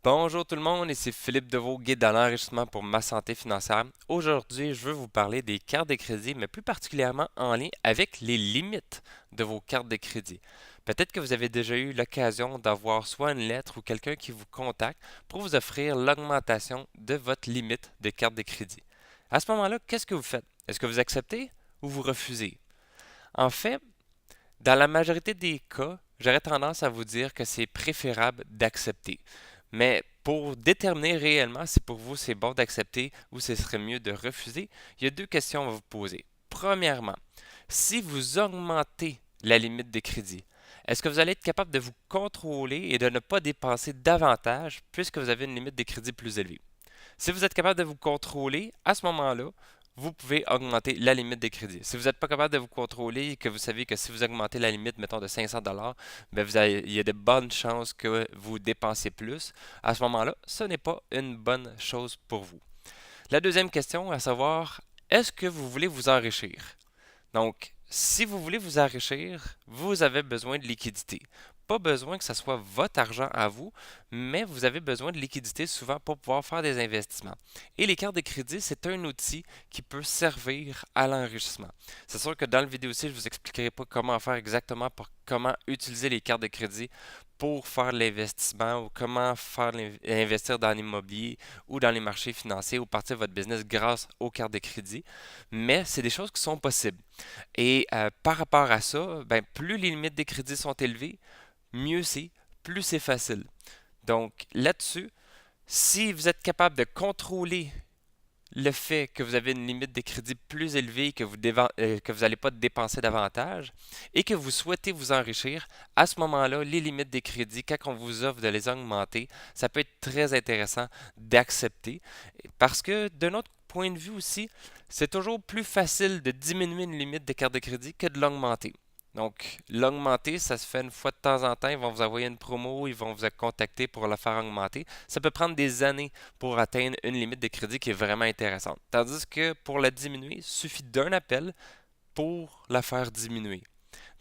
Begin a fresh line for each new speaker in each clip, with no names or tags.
Bonjour tout le monde, ici Philippe Deveau, guide dans l'enrichissement pour ma santé financière. Aujourd'hui, je veux vous parler des cartes de crédit, mais plus particulièrement en lien avec les limites de vos cartes de crédit. Peut-être que vous avez déjà eu l'occasion d'avoir soit une lettre ou quelqu'un qui vous contacte pour vous offrir l'augmentation de votre limite de carte de crédit. À ce moment-là, qu'est-ce que vous faites? Est-ce que vous acceptez ou vous refusez? En fait, dans la majorité des cas, j'aurais tendance à vous dire que c'est préférable d'accepter. Mais pour déterminer réellement si pour vous c'est bon d'accepter ou ce serait mieux de refuser, il y a deux questions à vous poser. Premièrement, si vous augmentez la limite de crédit, est-ce que vous allez être capable de vous contrôler et de ne pas dépenser davantage puisque vous avez une limite de crédit plus élevée? Si vous êtes capable de vous contrôler, à ce moment-là, vous pouvez augmenter la limite de crédit. Si vous n'êtes pas capable de vous contrôler et que vous savez que si vous augmentez la limite, mettons, de 500 ben il y a de bonnes chances que vous dépensiez plus. À ce moment-là, ce n'est pas une bonne chose pour vous. La deuxième question, à savoir, est-ce que vous voulez vous enrichir? Donc, si vous voulez vous enrichir, vous avez besoin de liquidité. Pas besoin que ce soit votre argent à vous, mais vous avez besoin de liquidité souvent pour pouvoir faire des investissements. Et les cartes de crédit, c'est un outil qui peut servir à l'enrichissement. C'est sûr que dans la vidéo aussi, je ne vous expliquerai pas comment faire exactement pour comment utiliser les cartes de crédit pour faire l'investissement ou comment faire investir dans l'immobilier ou dans les marchés financiers ou partir votre business grâce aux cartes de crédit. Mais c'est des choses qui sont possibles. Et par rapport à ça, ben, plus les limites des crédits sont élevées, mieux c'est, plus c'est facile. Donc là-dessus, si vous êtes capable de contrôler le fait que vous avez une limite de crédit plus élevée, que vous n'allez pas dépenser davantage et que vous souhaitez vous enrichir, à ce moment-là, les limites des crédits, quand on vous offre de les augmenter, ça peut être très intéressant d'accepter parce que de notre point de vue aussi, c'est toujours plus facile de diminuer une limite de carte de crédit que de l'augmenter. Donc, l'augmenter, ça se fait une fois de temps en temps. Ils vont vous envoyer une promo, ils vont vous contacter pour la faire augmenter. Ça peut prendre des années pour atteindre une limite de crédit qui est vraiment intéressante. Tandis que pour la diminuer, il suffit d'un appel pour la faire diminuer.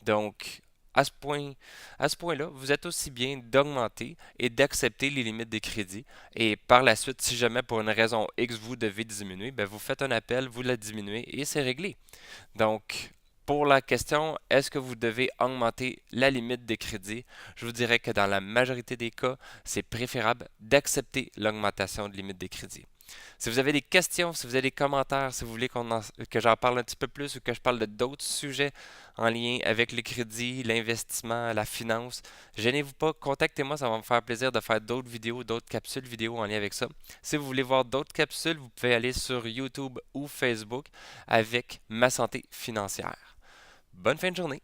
Donc, à ce point-là, vous êtes aussi bien d'augmenter et d'accepter les limites des crédits. Et par la suite, si jamais pour une raison X vous devez diminuer, ben vous faites un appel, vous la diminuez et c'est réglé. Donc, pour la question, est-ce que vous devez augmenter la limite de crédit? Je vous dirais que dans la majorité des cas, c'est préférable d'accepter l'augmentation de limite de crédit. Si vous avez des questions, si vous avez des commentaires, si vous voulez que j'en parle un petit peu plus ou que je parle de d'autres sujets en lien avec le crédit, l'investissement, la finance, gênez-vous pas, contactez-moi, ça va me faire plaisir de faire d'autres vidéos, d'autres capsules vidéo en lien avec ça. Si vous voulez voir d'autres capsules, vous pouvez aller sur YouTube ou Facebook avec Ma Santé Financière. Bonne fin de journée!